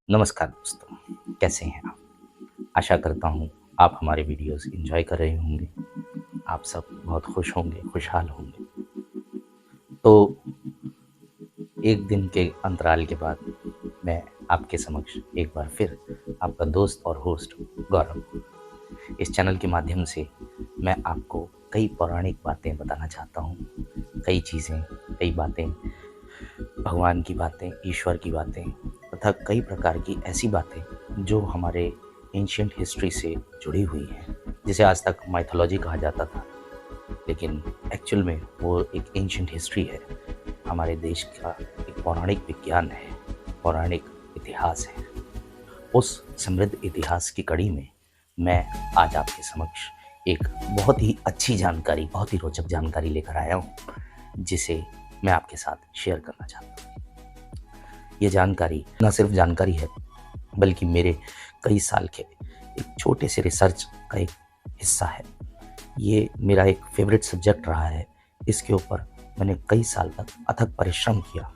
नमस्कार दोस्तों, कैसे हैं आप? आशा करता हूँ आप हमारे वीडियोस एंजॉय कर रहे होंगे। आप सब बहुत खुश होंगे, खुशहाल होंगे। तो एक दिन के अंतराल के बाद मैं आपके समक्ष एक बार फिर आपका दोस्त और होस्ट गौरव इस चैनल के माध्यम से मैं आपको कई पौराणिक बातें बताना चाहता हूँ। कई चीज़ें, कई बातें, भगवान की बातें, ईश्वर की बातें तथा कई प्रकार की ऐसी बातें जो हमारे एंशिएंट हिस्ट्री से जुड़ी हुई हैं, जिसे आज तक माइथोलॉजी कहा जाता था, लेकिन एक्चुअल में वो एक एंशिएंट हिस्ट्री है। हमारे देश का एक पौराणिक विज्ञान है, पौराणिक इतिहास है। उस समृद्ध इतिहास की कड़ी में मैं आज आपके समक्ष एक बहुत ही अच्छी जानकारी, बहुत ही रोचक जानकारी लेकर आया हूँ, जिसे मैं आपके साथ शेयर करना चाहता हूँ। ये जानकारी न सिर्फ जानकारी है, बल्कि मेरे कई साल के एक छोटे से रिसर्च का एक हिस्सा है। ये मेरा एक फेवरेट सब्जेक्ट रहा है। इसके ऊपर मैंने कई साल तक अथक परिश्रम किया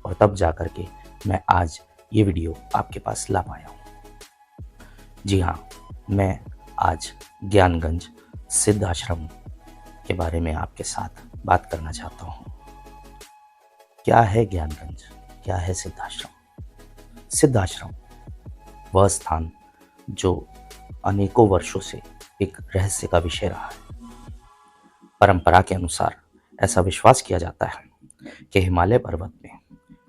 और तब जा कर के मैं आज ये वीडियो आपके पास ला पाया हूँ। जी हाँ, मैं आज ज्ञानगंज सिद्ध आश्रम के बारे में आपके साथ बात करना चाहता हूँ। क्या है ज्ञानगंज? क्या है सिद्धाश्रम? सिद्धाश्रम वह स्थान जो अनेकों वर्षों से एक रहस्य का विषय रहा है। परंपरा के अनुसार ऐसा विश्वास किया जाता है कि हिमालय पर्वत में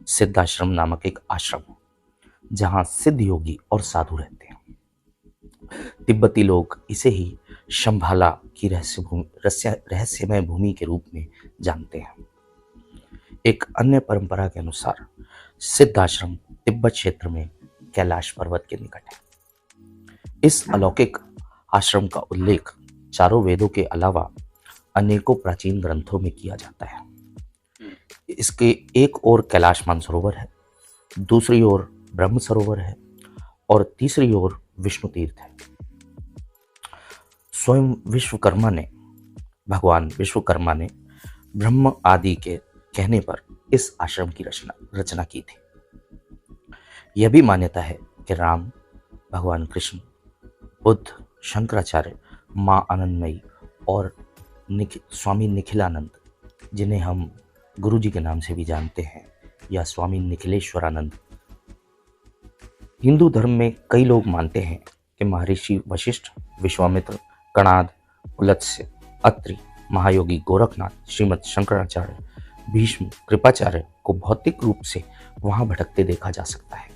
सिद्धाश्रम नामक एक आश्रम है, जहाँ सिद्ध योगी और साधु रहते हैं। तिब्बती लोग इसे ही शंभाला की रहस्यमय भूमि के रूप में जानते हैं। एक अन्य परंपरा के अनुसार सिद्धाश्रम तिब्बत क्षेत्र में कैलाश पर्वत के निकट है। इस अलौकिक आश्रम का उल्लेख चारों वेदों के अलावा अनेकों प्राचीन ग्रंथों में किया जाता है। इसके एक ओर कैलाश मानसरोवर है, दूसरी ओर ब्रह्म सरोवर है और तीसरी ओर विष्णु तीर्थ है। स्वयं भगवान विश्वकर्मा ने ब्रह्म आदि के कहने पर इस आश्रम की रचना की थी। यह भी मान्यता है कि राम, भगवान कृष्ण, बुद्ध, शंकराचार्य, माँ आनंदमयी और स्वामी निखिलानंद, जिन्हें हम गुरु जी के नाम से भी जानते हैं, या स्वामी निखिलेश्वरानंद। हिंदू धर्म में कई लोग मानते हैं कि महर्षि वशिष्ठ, विश्वामित्र, कणाद, पुलत्स्य, अत्रि, महायोगी गोरखनाथ, श्रीमद शंकराचार्य, भीष्म, कृपाचार्य को भौतिक रूप से वहां भटकते देखा जा सकता है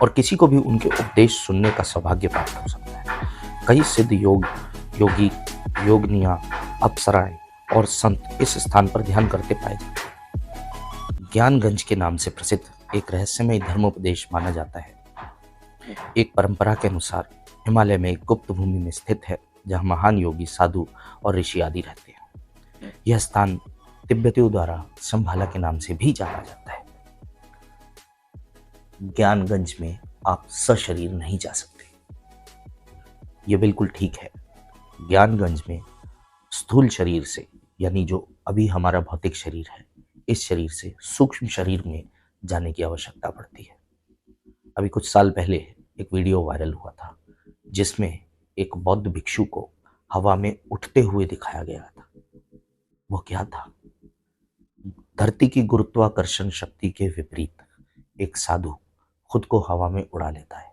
और किसी को भी उनके उपदेश सुनने का सौभाग्य प्राप्त हो सकता है। कई सिद्ध योगी, योगनियां, अप्सराएं और संत इस स्थान पर ध्यान करते पाए जाते हैं। ज्ञानगंज के नाम से प्रसिद्ध एक रहस्यमय धर्मोपदेश माना जाता है। एक परंपरा के अनुसार हिमालय में एक गुप्त भूमि में स्थित है, जहाँ महान योगी, साधु और ऋषि आदि रहते हैं। यह स्थान तिब्बतियों द्वारा शंभाला के नाम से भी जाना जाता है। ज्ञानगंज में आप सशरीर नहीं जा सकते। यह बिल्कुल ठीक है। ज्ञानगंज में स्थूल शरीर से, यानी जो अभी हमारा भौतिक शरीर है, इस शरीर से सूक्ष्म शरीर में जाने की आवश्यकता पड़ती है। अभी कुछ साल पहले एक वीडियो वायरल हुआ था, जिसमें एक बौद्ध भिक्षु को हवा में उठते हुए दिखाया गया था। वो क्या था? धरती की गुरुत्वाकर्षण शक्ति के विपरीत एक साधु खुद को हवा में उड़ा लेता है।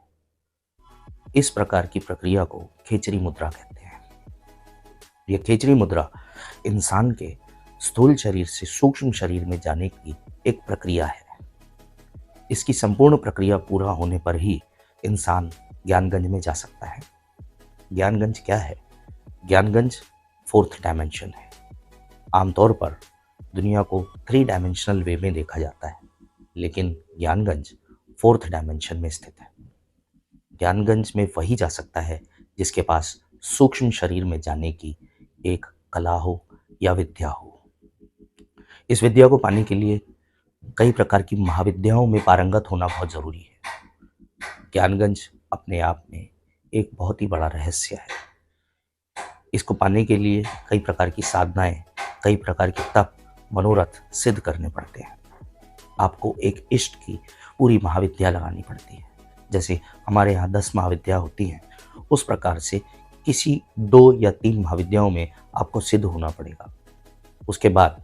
इस प्रकार की प्रक्रिया को खेचरी मुद्रा कहते हैं। यह खेचरी मुद्रा इंसान के स्थूल शरीर से सूक्ष्म शरीर में जाने की एक प्रक्रिया है। इसकी संपूर्ण प्रक्रिया पूरा होने पर ही इंसान ज्ञानगंज में जा सकता है। ज्ञानगंज क्या है? ज्ञानगंज 4th डायमेंशन है। आमतौर पर दुनिया को 3 डायमेंशनल वे में देखा जाता है, लेकिन ज्ञानगंज 4th डायमेंशन में स्थित है। ज्ञानगंज में वही जा सकता है जिसके पास सूक्ष्म शरीर में जाने की एक कला हो या विद्या हो। इस विद्या को पाने के लिए कई प्रकार की महाविद्याओं में पारंगत होना बहुत जरूरी है। ज्ञानगंज अपने आप में एक बहुत ही बड़ा रहस्य है। इसको पाने के लिए कई प्रकार की साधनाएं, कई प्रकार के तप, मनोरथ सिद्ध करने पड़ते हैं। आपको एक इष्ट की पूरी महाविद्या लगानी पड़ती है। जैसे हमारे यहाँ 10 महाविद्या होती हैं, उस प्रकार से किसी 2 या 3 महाविद्याओं में आपको सिद्ध होना पड़ेगा। उसके बाद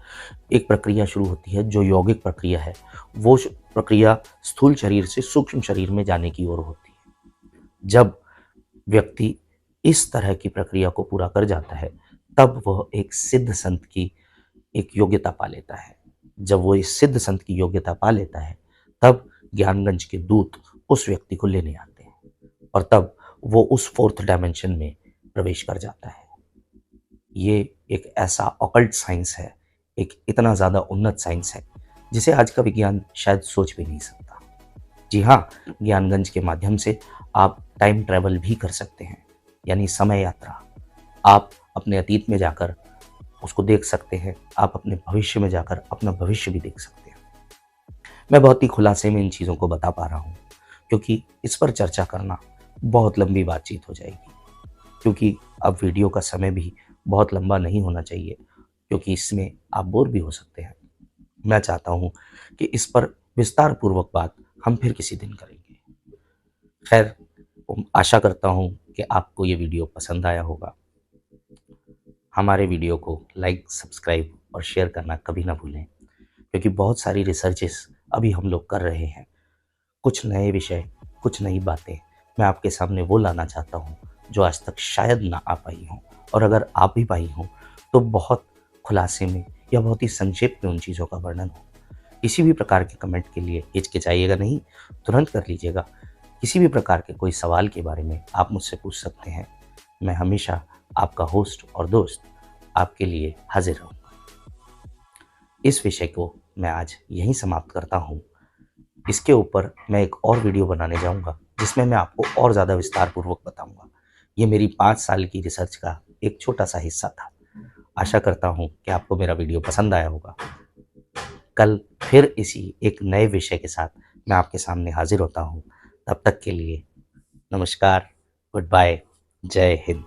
एक प्रक्रिया शुरू होती है जो यौगिक प्रक्रिया है। वो प्रक्रिया स्थूल शरीर से सूक्ष्म शरीर में जाने की ओर होती है। जब व्यक्ति इस तरह की प्रक्रिया को पूरा कर जाता है, तब वह एक सिद्ध संत की एक योग्यता पा लेता है। जब वो इस सिद्ध संत की योग्यता पा लेता है, तब ज्ञानगंज के दूत उस व्यक्ति को लेने आते हैं और तब वो उस 4th डायमेंशन में प्रवेश कर जाता है। ये एक ऐसा ऑकल्ट साइंस है, एक इतना ज़्यादा उन्नत साइंस है, जिसे आज का विज्ञान शायद सोच भी नहीं सकता। जी हाँ, ज्ञानगंज के माध्यम से आप टाइम ट्रैवल भी कर सकते हैं, यानी समय यात्रा। आप अपने अतीत में जाकर उसको देख सकते हैं, आप अपने भविष्य में जाकर अपना भविष्य भी देख सकते हैं। मैं बहुत ही खुलासे में इन चीज़ों को बता पा रहा हूँ, क्योंकि इस पर चर्चा करना बहुत लंबी बातचीत हो जाएगी, क्योंकि अब वीडियो का समय भी बहुत लंबा नहीं होना चाहिए, क्योंकि इसमें आप बोर भी हो सकते हैं। मैं चाहता हूँ कि इस पर विस्तार पूर्वक बात हम फिर किसी दिन करेंगे। खैर, आशा करता हूँ कि आपको ये वीडियो पसंद आया होगा। हमारे वीडियो को लाइक, सब्सक्राइब और शेयर करना कभी ना भूलें, क्योंकि बहुत सारी रिसर्चेस अभी हम लोग कर रहे हैं। कुछ नए विषय, कुछ नई बातें मैं आपके सामने वो लाना चाहता हूँ जो आज तक शायद ना आ पाई हों, और अगर आ भी पाई हों तो बहुत खुलासे में या बहुत ही संक्षेप में उन चीज़ों का वर्णन हो। किसी भी प्रकार के कमेंट के लिए हिचकिचाइएगा नहीं, तुरंत कर लीजिएगा। किसी भी प्रकार के कोई सवाल के बारे में आप मुझसे पूछ सकते हैं। मैं हमेशा आपका होस्ट और दोस्त आपके लिए हाजिर रहूँगा। इस विषय को मैं आज यहीं समाप्त करता हूँ। इसके ऊपर मैं एक और वीडियो बनाने जाऊँगा, जिसमें मैं आपको और ज़्यादा विस्तार पूर्वक बताऊँगा। ये मेरी 5 साल की रिसर्च का एक छोटा सा हिस्सा था। आशा करता हूँ कि आपको मेरा वीडियो पसंद आया होगा। कल फिर इसी एक नए विषय के साथ मैं आपके सामने हाजिर होता हूँ। तब तक के लिए नमस्कार, गुड बाय, जय हिंद।